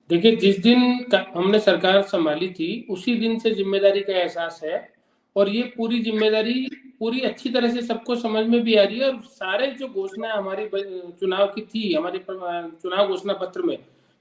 देखिए, जिस दिन हमने सरकार संभाली थी उसी दिन से जिम्मेदारी का एहसास है, और ये पूरी जिम्मेदारी पूरी अच्छी तरह से सबको समझ में भी आ रही है। और सारे जो घोषणाएं हमारी चुनाव की थी, हमारे चुनाव घोषणा पत्र में,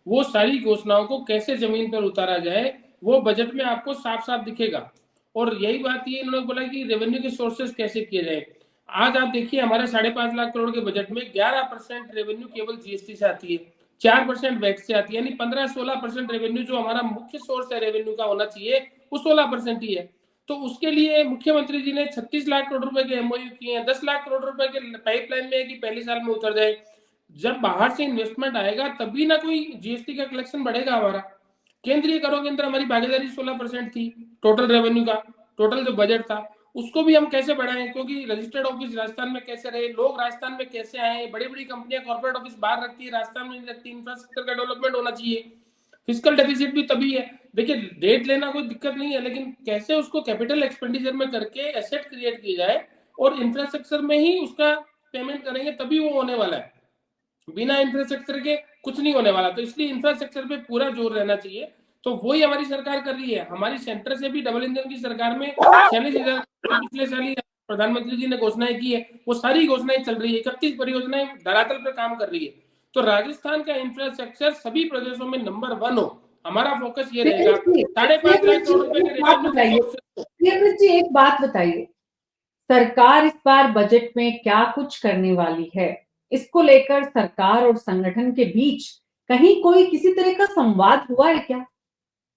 वो सारी घोषणाओं को कैसे जमीन पर उतारा जाए वो बजट में आपको साफ साफ दिखेगा। और यही बात ये इन्होंने बोला कि रेवेन्यू के सोर्सेस कैसे किए जाए। आज आप देखिए, हमारे 5.5 लाख करोड़ के बजट में 11% रेवेन्यू केवल जीएसटी से आती है, 4% वैट से आती है, यानी 15-16% रेवेन्यू जो हमारा मुख्य सोर्स है रेवेन्यू का होना चाहिए वो 16% ही है। तो उसके लिए मुख्यमंत्री जी ने 36 लाख करोड़ रुपए के एमओयू किए हैं, 10 लाख करोड़ रुपए के पाइपलाइन में है कि पहले साल में उतर जाए। जब बाहर से इन्वेस्टमेंट आएगा तभी ना कोई जीएसटी का कलेक्शन बढ़ेगा हमारा। केंद्रीय करों के अंदर हमारी भागीदारी 16% थी टोटल रेवेन्यू का, टोटल जो बजट था उसको भी हम कैसे बढ़ाएं, क्योंकि रजिस्टर्ड ऑफिस राजस्थान में कैसे रहे, लोग राजस्थान में कैसे आए, बड़ी बड़ी कंपनियां कॉर्पोरेट ऑफिस बाहर रखती है, राजस्थान में नहीं रखती। इंफ्रास्ट्रक्चर का डेवलपमेंट होना चाहिए। फिजिकल डेफिसिट भी तभी है। देखिए, डेट लेना कोई दिक्कत नहीं है, लेकिन कैसे उसको कैपिटल एक्सपेंडिचर में करके एसेट क्रिएट की जाए और इंफ्रास्ट्रक्चर में ही उसका पेमेंट करेंगे तभी वो होने वाला है। बिना इंफ्रास्ट्रक्चर के कुछ नहीं होने वाला। तो इसलिए इंफ्रास्ट्रक्चर पे पूरा जोर रहना चाहिए। तो वही हमारी सरकार कर रही है। हमारी सेंटर से भी डबल इंजन की सरकार में 46,000 पिछले साल ही प्रधानमंत्री जी ने घोषणाएं की है, वो सारी घोषणाएं चल रही है। 31 परियोजनाएं धरातल पे काम कर रही है। तो राजस्थान का इंफ्रास्ट्रक्चर सभी प्रदेशों में नंबर 1 हो, हमारा फोकस ये रहेगा। 5.5 लाख करोड़ रुपए के रेवेन्यू जी, एक बात बताइए, सरकार इस बार बजट में क्या कुछ करने वाली है? इसको लेकर सरकार और संगठन के बीच कहीं कोई किसी तरह का संवाद हुआ है क्या?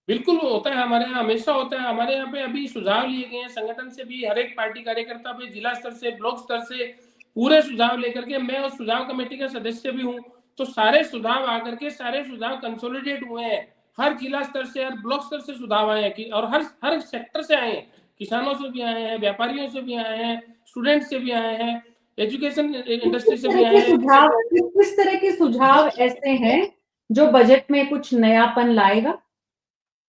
बिल्कुल होता है, हमारे यहाँ हमेशा होता है। हमारे यहाँ पे अभी सुझाव लिए गए हैं संगठन से भी, हर एक पार्टी कार्यकर्ता पे जिला स्तर से, ब्लॉक स्तर से पूरे सुझाव लेकर के, मैं उस सुझाव कमेटी का सदस्य भी हूँ। तो सारे सुझाव आकर के सारे सुझाव कंसोलिडेट हुए हैं। हर जिला स्तर से, हर ब्लॉक स्तर से सुझाव आए हैं और हर सेक्टर से आए हैं। किसानों से भी आए हैं, व्यापारियों से भी आए हैं, स्टूडेंट से भी आए हैं, एजुकेशन इंडस्ट्री से भी आए हैं। किस तरह के सुझाव ऐसे हैं जो बजट में कुछ नयापन लाएगा?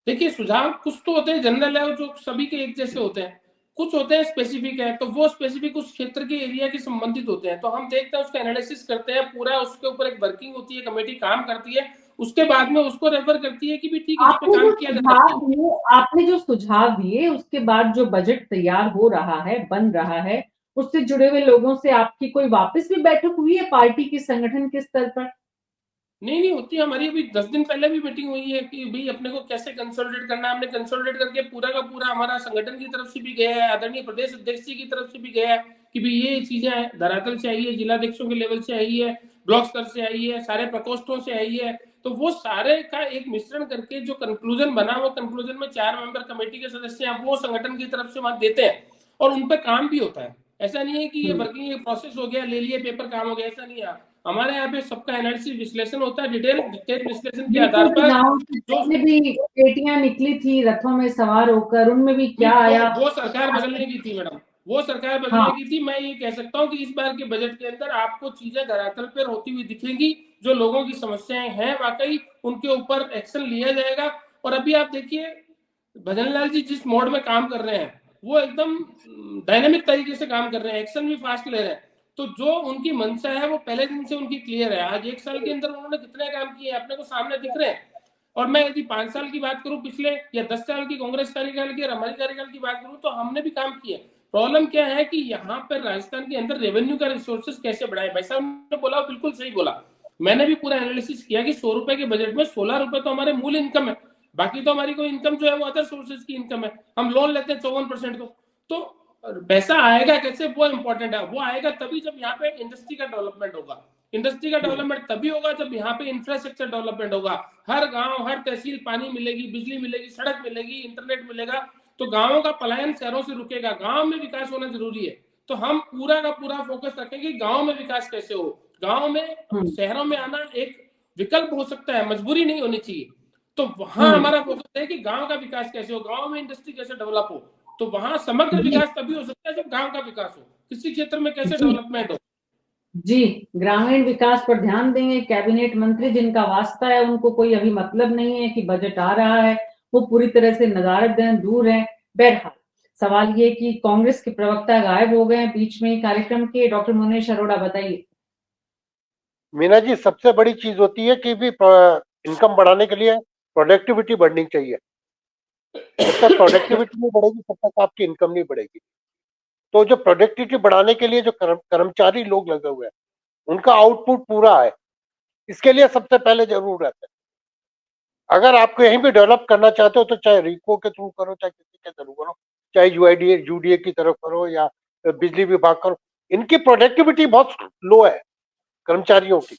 देखिए, सुझाव कुछ तो होते हैं जनरल है जो सभी के एक जैसे होते हैं, कुछ होते हैं स्पेसिफिक है। तो वो स्पेसिफिक उस क्षेत्र के एरिया के संबंधित होते हैं। तो हम देखते हैं, उसका एनालिसिस करते हैं पूरा, उसके ऊपर एक वर्किंग होती है, कमेटी काम करती है उसके बाद में उसको रेफर करती है कि भी ठीक है इस पे काम किया जा सकता है। आपने जो सुझाव दिए उसके बाद जो बजट तैयार हो रहा है, बन रहा है, उससे जुड़े हुए लोगों से आपकी कोई वापस भी बैठक हुई है पार्टी के संगठन के स्तर पर? नहीं होती। हमारी अभी 10 दिन पहले भी मीटिंग हुई है कि भाई अपने को कैसे कंसोलिडेट करना है। हमने कंसोलिडेट करके पूरा का पूरा हमारा संगठन की तरफ से भी गया है, आदरणीय प्रदेश अध्यक्ष जी की तरफ से भी गया है कि भाई ये चीजें धरातल से आई है, जिलाध्यक्षों के लेवल से आई है, ब्लॉक स्तर से आई है, सारे प्रकोष्ठों से आई है। तो वो सारे का एक मिश्रण करके जो कंक्लूजन बना, वो कंक्लूजन में 4 मेंबर कमेटी के सदस्य हैं, वो संगठन की तरफ से वहां देते हैं और उन पर काम भी होता है। ऐसा नहीं है कि ये वर्किंग प्रोसेस हो गया, ले लिए पेपर, काम हो गया, ऐसा नहीं है। हमारे यहाँ पे सबका एनालिसिस विश्लेषण होता है, डिटेल विश्लेषण के आधार पर जो भी बेटियां निकली थी रथों में सवार होकर, उनमें भी क्या आया? वो सरकार बदलने की थी मैडम, वो सरकार बदलने की थी। मैं ये कह सकता हूँ कि इस बार के बजट के अंदर आपको चीजें धरातल पर होती हुई दिखेंगी, जो लोगों की समस्याएं हैं वाकई उनके ऊपर एक्शन लिया जाएगा। और अभी आप देखिए भजन लाल जी जिस मोड में काम कर रहे हैं वो एकदम डायनेमिक तरीके से काम कर रहे हैं, एक्शन भी फास्ट ले रहे हैं। तो जो उनकी मंशा है वो पहले दिन से उनकी क्लियर है। आज 1 साल के अंदर उन्होंने कितने काम किए अपने को सामने दिख रहे हैं। और मैं यदि 5 साल की बात करूं पिछले, या 10 साल की कांग्रेस कार्यकाल की और हमारी कार्यकाल की बात करूं, तो हमने भी काम किए। प्रॉब्लम क्या है कि यहाँ पर राजस्थान के अंदर रेवेन्यू का रिसोर्सेज कैसे बढ़ाए। भाई साहब ने बोला, बिल्कुल सही बोला। मैंने भी पूरा एनालिसिस किया कि 100 रुपए के बजट में 16 रुपए तो हमारे मूल इनकम है, बाकी तो हमारी कोई इनकम जो है वो अदर सोर्सेज की इनकम है। हम लोन लेते हैं 54% को। तो पैसा आएगा कैसे, वो इंपॉर्टेंट है। वो आएगा तभी जब यहाँ पे इंडस्ट्री का डेवलपमेंट होगा। इंडस्ट्री का डेवलपमेंट तभी होगा जब यहाँ पे इंफ्रास्ट्रक्चर डेवलपमेंट होगा। हर गांव, हर तहसील पानी मिलेगी, बिजली मिलेगी, सड़क मिलेगी, इंटरनेट मिलेगा, तो गांवों का पलायन शहरों से रुकेगा। गांव में विकास होना जरूरी है। तो हम पूरा का पूरा फोकस रखें कि गांव में विकास कैसे हो। गांव में, शहरों में आना एक विकल्प हो सकता है, मजबूरी नहीं होनी चाहिए। तो वहां हमारा फोकस है कि गांव का विकास कैसे हो, गांव में इंडस्ट्री कैसे डेवलप हो। तो वहां समग्र विकास तभी हो सकता है जब गांव का विकास हो, किसी क्षेत्र में कैसे डेवलपमेंट हो। जी, ग्रामीण विकास पर ध्यान देंगे। कैबिनेट मंत्री जिनका वास्ता है उनको कोई अभी मतलब नहीं है कि बजट आ रहा है, वो पूरी तरह से नदारद दूर है। बहरहाल सवाल ये कि कांग्रेस के प्रवक्ता गायब हो गए बीच में कार्यक्रम के। डॉक्टर मुनेश अरोड़ा, बताइए। मीना जी, सबसे बड़ी चीज होती है कि भी इनकम बढ़ाने के लिए प्रोडक्टिविटी बढ़नी चाहिए। जब तक प्रोडक्टिविटी नहीं बढ़ेगी तब तक आपकी इनकम नहीं बढ़ेगी। तो जो प्रोडक्टिविटी बढ़ाने के लिए जो कर्मचारी लोग लगे हुए हैं उनका आउटपुट पूरा है, इसके लिए सबसे पहले जरूरत है। अगर आप कहीं भी डेवलप करना चाहते हो तो चाहे रिको के थ्रू करो, चाहे किसी के थ्रू करो, चाहे यूडीए की तरफ करो या बिजली विभाग करो, इनकी प्रोडक्टिविटी बहुत लो है कर्मचारियों की।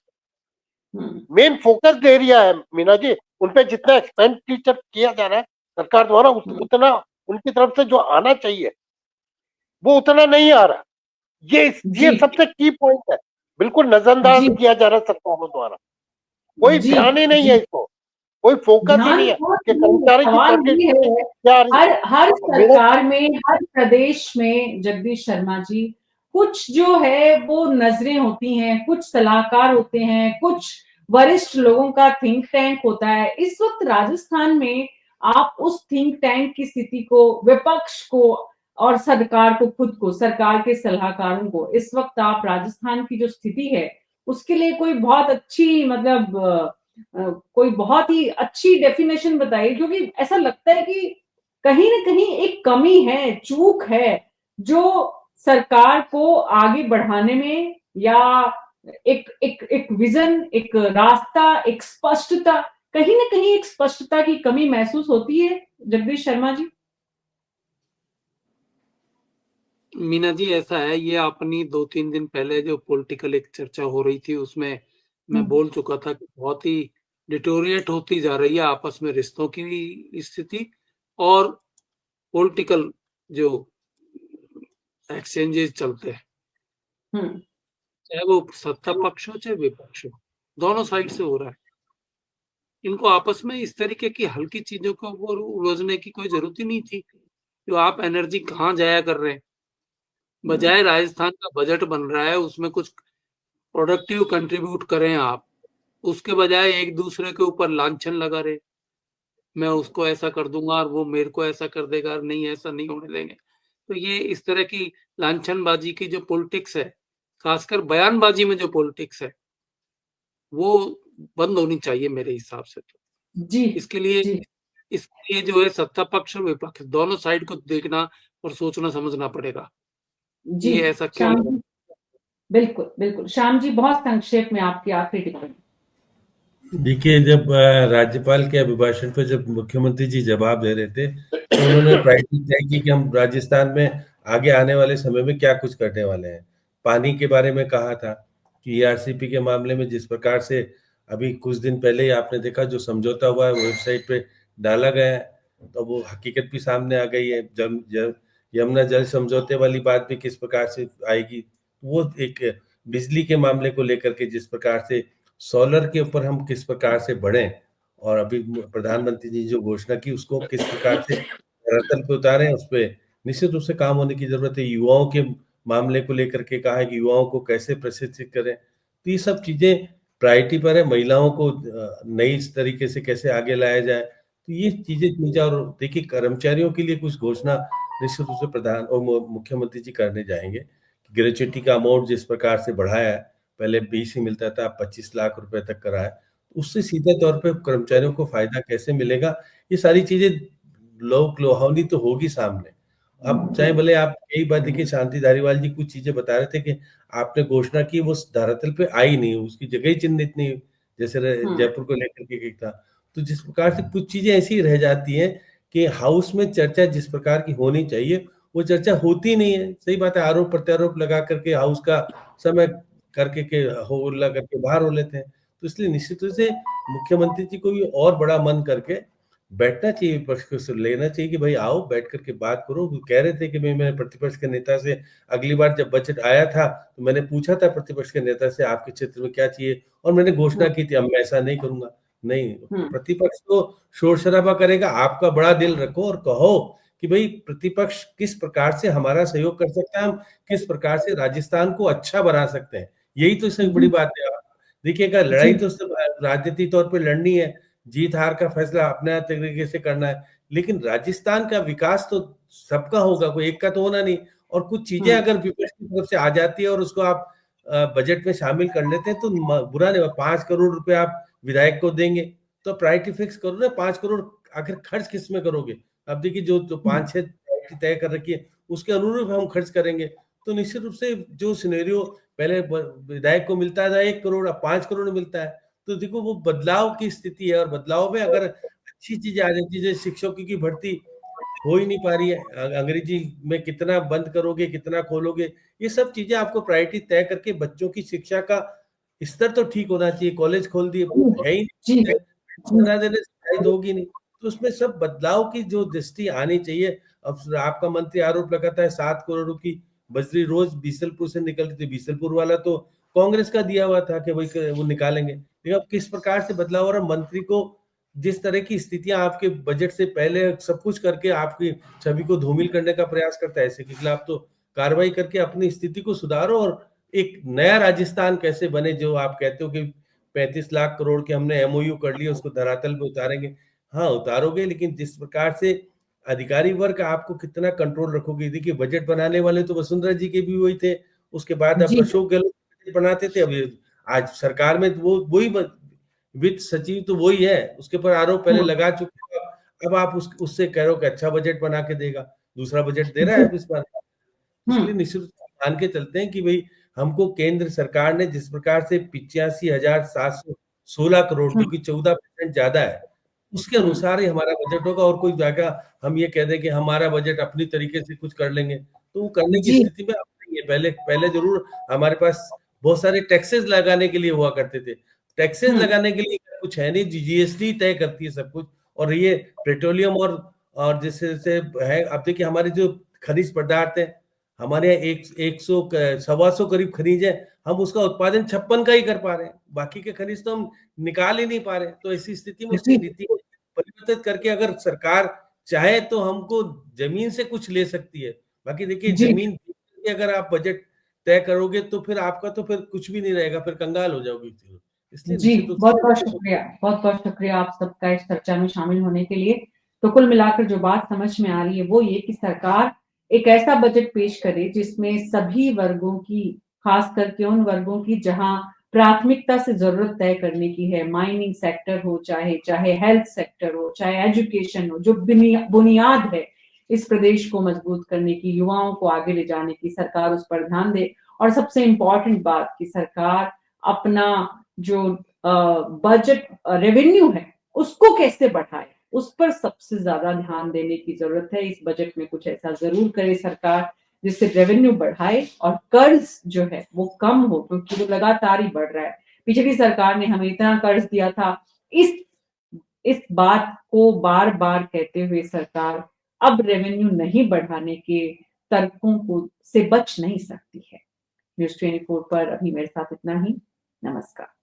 मेन फोकस एरिया है मीना जी, उनपे जितना एक्सपेंडिचर किया जा रहा है सरकार द्वारा उतना उनकी तरफ से जो आना चाहिए वो उतना नहीं आ रहा। ये सबसे की पॉइंट है, बिल्कुल नजरअंदाज किया जा रहा है सरकारों द्वारा। कोई ध्यान ही नहीं है इसको, कोई फोकस ही नहीं है कि कर्मचारी की प्रोडक्टिविटी क्या आ रही है। हर सरकार में, हर प्रदेश में जगदीश शर्मा जी, कुछ जो है वो नजरें होती हैं, कुछ सलाहकार होते हैं, कुछ वरिष्ठ लोगों का थिंक टैंक होता है। इस वक्त राजस्थान में आप उस थिंक टैंक की स्थिति को, विपक्ष को और सरकार को, खुद को, सरकार के सलाहकारों को, इस वक्त आप राजस्थान की जो स्थिति है उसके लिए कोई बहुत अच्छी, मतलब कोई बहुत ही अच्छी डेफिनेशन बताइए, क्योंकि ऐसा लगता है कि कहीं ना कहीं एक कमी है, चूक है, जो सरकार को आगे बढ़ाने में, या एक एक एक विजन, एक रास्ता, एक स्पष्टता, कहीं ना कहीं एक स्पष्टता की कमी महसूस होती है जगदीश शर्मा जी। मीना जी, ऐसा है, ये अपनी 2-3 दिन पहले जो पॉलिटिकल एक चर्चा हो रही थी उसमें मैं बोल चुका था कि बहुत ही डिटोरिएट होती जा रही है आपस में रिश्तों की स्थिति और पॉलिटिकल जो एक्सचेंजेस चलते हैं, चाहे वो सत्ता पक्ष हो चाहे विपक्ष हो, दोनों साइड से हो रहा है। इनको आपस में इस तरीके की हल्की चीजों को उलझने की कोई जरूरत ही नहीं थी। जो आप एनर्जी कहाँ जाया कर रहे हैं, बजाय राजस्थान का बजट बन रहा है उसमें कुछ प्रोडक्टिव कंट्रीब्यूट करें आप, उसके बजाय एक दूसरे के ऊपर लांछन लगा रहे, मैं उसको ऐसा कर दूंगा और वो मेरे को ऐसा कर देगा, नहीं ऐसा नहीं होने देंगे। तो ये इस तरह की लांछनबाजी की जो पॉलिटिक्स है, खासकर बयानबाजी में जो पॉलिटिक्स है, वो बंद होनी चाहिए मेरे हिसाब से। तो जी इसके लिए जी जो है सत्ता पक्ष और विपक्ष दोनों साइड को देखना और सोचना समझना पड़ेगा। जी ये ऐसा क्यों श्याम हो रहा जी, बिल्कुल बिल्कुल श्याम जी, बहुत संक्षेप में आपकी आखिरी टिप्पणी। देखिए, जब राज्यपाल के अभिभाषण पर जब मुख्यमंत्री जी जवाब दे रहे थे, तो उन्होंने प्रायोरिटी तय की कि हम राजस्थान में आगे आने वाले समय में क्या कुछ करने वाले हैं। पानी के बारे में कहा था कि ईआरसीपी के मामले में जिस प्रकार से अभी कुछ दिन पहले ही आपने देखा जो समझौता हुआ है वेबसाइट पे डाला गया है, तो वो हकीकत भी सामने आ गई है। यमुना जल समझौते वाली बात भी किस प्रकार से आएगी, वो एक बिजली के मामले को लेकर के जिस प्रकार से सोलर के ऊपर हम किस प्रकार से बढ़े, और अभी प्रधानमंत्री जी जो घोषणा की उसको किस प्रकार से धरातल पे उतारे, उस पे निश्चित रूप से काम होने की जरूरत है। युवाओं के मामले को लेकर के कहा है कि युवाओं को कैसे प्रशिक्षित करें, तो ये सब चीजें प्रायोरिटी पर है। महिलाओं को नई तरीके से कैसे आगे लाया जाए, तो ये चीजें और देखिए कर्मचारियों के लिए कुछ घोषणा निश्चित रूप से प्रधान और मुख्यमंत्री जी करने जाएंगे। ग्रेच्युटी का अमाउंट जिस प्रकार से बढ़ाया है, पहले 20 ही मिलता था, 25 लाख रुपए तक करा है, उससे सीधे तौर पे कर्मचारियों को फायदा कैसे मिलेगा, ये सारी चीजें लोक लुभावनी तो होगी सामने। अब चाहे भले आप यही बात देखिए, शांति धारीवाल जी कुछ चीजें बता रहे थे कि आपने घोषणा की वो धरातल पे आई नहीं, उसकी जगह ही चिन्हित नहीं, जैसे जयपुर को लेकर के एक था। तो जिस प्रकार से कुछ चीजें ऐसी रह जाती हैं कि हाउस में चर्चा जिस प्रकार की होनी चाहिए वो चर्चा होती नहीं है। सही बात है, आरोप प्रत्यारोप लगा करके हाउस का समय करके के होल्ला करके बाहर हो लेते हैं। तो इसलिए निश्चित रूप से मुख्यमंत्री जी को भी और बड़ा मन करके बैठना चाहिए, विपक्ष को लेना चाहिए कि भाई आओ बैठ करके बात करो। वो कह रहे थे कि मैं प्रतिपक्ष के नेता से अगली बार जब बजट आया था तो मैंने पूछा था प्रतिपक्ष के नेता से आपके क्षेत्र में क्या चाहिए, और मैंने घोषणा की थी अब मैं ऐसा नहीं करूंगा। नहीं, प्रतिपक्ष तो शोर शराबा करेगा, आपका बड़ा दिल रखो और कहो कि भाई प्रतिपक्ष किस प्रकार से हमारा सहयोग कर सकता है, हम किस प्रकार से राजस्थान को अच्छा बना सकते हैं। यही तो इससे बड़ी बात है। देखिएगा, लड़ाई तो सिर्फ राजनीतिक तौर पे लड़नी है, जीत हार का फैसला अपने तरीके से करना है, लेकिन राजस्थान का विकास तो सबका होगा, कोई एक का तो होना नहीं। और कुछ चीजें अगर विपक्ष की तरफ से आ जाती है और उसको आप बजट में शामिल कर लेते हैं तो बुरा नहीं। 5 करोड़ रुपए आप विधायक को देंगे तो प्रायोरिटी फिक्स करो ना, 5 करोड़ आखिर खर्च किस में करोगे। अब देखिए जो 5-6 प्रायोरिटी तय कर रखी है उसके अनुरूप हम खर्च करेंगे, तो निश्चित रूप से जो सिनेरियो पहले विधायक को मिलता था 1 करोड़, अब 5 करोड़ मिलता है, तो देखो वो बदलाव की स्थिति है। और बदलाव में अगर अच्छी चीजें आ जाती है, जैसे शिक्षकों की भर्ती हो ही नहीं पा रही है, अंग्रेजी में कितना बंद करोगे कितना खोलोगे, ये सब चीजें आपको प्रायोरिटी तय करके बच्चों की शिक्षा का स्तर तो ठीक होना चाहिए। कॉलेज खोल दिए है ही जी नहीं, बना देने से शायद होगी नहीं, तो उसमें सब बदलाव की जो दृष्टि आनी चाहिए। अब आपका मंत्री आरोप लगाता है 7 करोड़ की बजरी रोज बीसलपुर से निकलती थी, बीसलपुर वाला तो कांग्रेस का दिया हुआ था कि भाई वो निकालेंगे, लेकिन अब किस प्रकार से बदलाव हो रहा है। मंत्री को जिस तरह की स्थितियां आपके बजट से पहले सब कुछ करके आपकी छवि को धूमिल करने का प्रयास करता है, ऐसे के खिलाफ तो कार्रवाई करके अपनी स्थिति को सुधारो और एक नया राजस्थान कैसे बने। जो आप कहते हो कि 35 लाख करोड़ के हमने एमओयू कर लिए उसको धरातल पे उतारेंगे, हाँ उतारोगे, लेकिन जिस प्रकार से अधिकारी वर्ग आपको कितना कंट्रोल रखोगे। देखिए बजट बनाने वाले तो वसुंधरा जी के भी वही थे, उसके बाद अब जी अशोक गहलोत बनाते थे, अभी आज सरकार में वो वही वित्त सचिव तो वही है, उसके ऊपर आरोप पहले लगा चुके हैं। अब आप उससे कह रहे हो कि अच्छा बजट बना के देगा, दूसरा बजट दे रहा है अब इस बार। इसलिए निश्चित रूप से मान के चलते हैं कि भाई हमको केंद्र सरकार ने जिस प्रकार से 85,716 करोड़ जो कि 14% ज्यादा है, उसके अनुसार ही हमारा बजट होगा। और कोई जगह हम ये कह दें कि हमारा बजट अपनी तरीके से कुछ कर लेंगे तो वो करने की जी स्थिति में अब नहीं है। पहले पहले जरूर हमारे पास बहुत सारे टैक्सेस लगाने के लिए हुआ करते थे, टैक्सेस लगाने के लिए कुछ है नहीं, जीएसटी तय करती है सब कुछ। और ये पेट्रोलियम और जैसे जैसे है, अब देखिए हमारे जो खनिज पदार्थ है, हमारे यहाँ 100-125 करीब खनिज है, हम उसका उत्पादन 56 का ही कर पा रहे हैं, बाकी के खनिज तो हम निकाल ही नहीं पा रहे। तो ऐसी स्थिति में उसकी नीति को परिवर्तित करके अगर सरकार चाहे तो हमको जमीन से कुछ ले सकती है। बाकी देखिए जमीन अगर आप बजट तय करोगे तो फिर आपका तो फिर कुछ भी नहीं रहेगा, फिर कंगाल हो जाओगे। इसलिए जी, निश्चित रूप बहुत बहुत से शुक्रिया, बहुत बहुत शुक्रिया आप सबका इस चर्चा में शामिल होने के लिए। तो कुल मिलाकर जो बात समझ में आ रही है वो ये कि सरकार एक ऐसा बजट पेश करे जिसमें सभी वर्गों की, खास करके उन वर्गों की जहां प्राथमिकता से जरूरत तय करने की है। माइनिंग सेक्टर हो, चाहे हेल्थ सेक्टर हो, चाहे एजुकेशन हो, जो बुनियाद है इस प्रदेश को मजबूत करने की, युवाओं को आगे ले जाने की, सरकार उस पर ध्यान दे। और सबसे इम्पोर्टेंट बात कि सरकार अपना जो बजट रेवेन्यू है उसको कैसे बढ़ाए, उस पर सबसे ज्यादा ध्यान देने की जरूरत है। इस बजट में कुछ ऐसा जरूर करे सरकार जिससे रेवेन्यू बढ़ाए और कर्ज जो है वो कम हो, क्योंकि वो लगातार ही बढ़ रहा है। पिछली सरकार ने हमें इतना कर्ज दिया था, इस बात को बार बार कहते हुए सरकार अब रेवेन्यू नहीं बढ़ाने के तर्कों को से बच नहीं सकती है। न्यूज़ 24 पर अभी मेरे साथ इतना ही। नमस्कार।